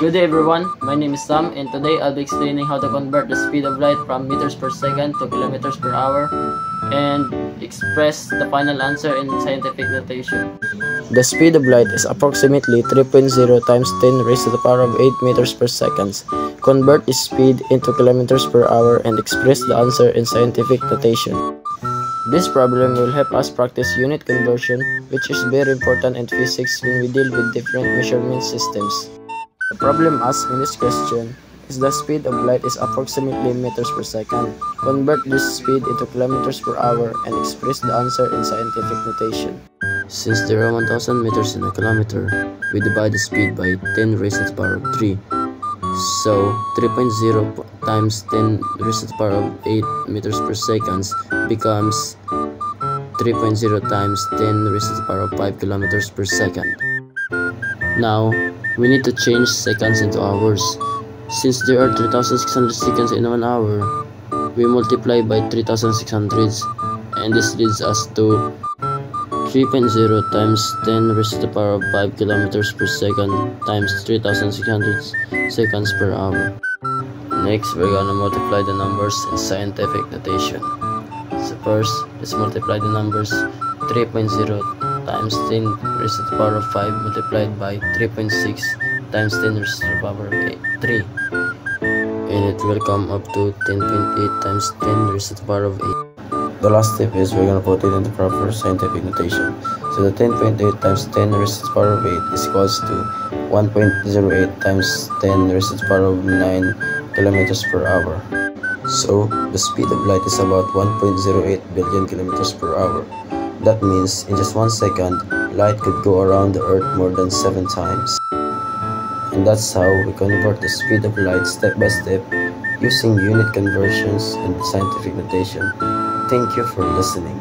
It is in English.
Good day everyone, my name is Sam and today I'll be explaining how to convert the speed of light from meters per second to kilometers per hour and express the final answer in scientific notation. The speed of light is approximately 3.0 times 10 raised to the power of 8 meters per second. Convert this speed into kilometers per hour and express the answer in scientific notation. This problem will help us practice unit conversion, which is very important in physics when we deal with different measurement systems. The problem asked in this question is the speed of light is approximately meters per second. Convert this speed into kilometers per hour and express the answer in scientific notation. Since there are 1000 meters in a kilometer, we divide the speed by 10 raised to the power of 3. So 3.0 times 10 raised to the power of 8 meters per second becomes 3.0 times 10 raised to the power of 5 kilometers per second. Now, we need to change seconds into hours. Since there are 3600 seconds in 1 hour, we multiply by 3600 and this leads us to 3.0 times 10 raised to the power of 5 kilometers per second times 3600 seconds per hour. Next, we're gonna multiply the numbers in scientific notation. So first, let's multiply the numbers. 3.0 times 10 raised to the power of 5 multiplied by 3.6 times 10 raised to the power of 3. And it will come up to 10.8 times 10 raised to the power of 8. The last step is we're going to put it into proper scientific notation. So the 10.8 times 10 raised to the power of 8 is equals to 1.08 times 10 raised to the power of 9 kilometers per hour. So the speed of light is about 1.08 billion kilometers per hour. That means in just 1 second, light could go around the earth more than 7 times. And that's how we convert the speed of light step by step using unit conversions and scientific notation. Thank you for listening.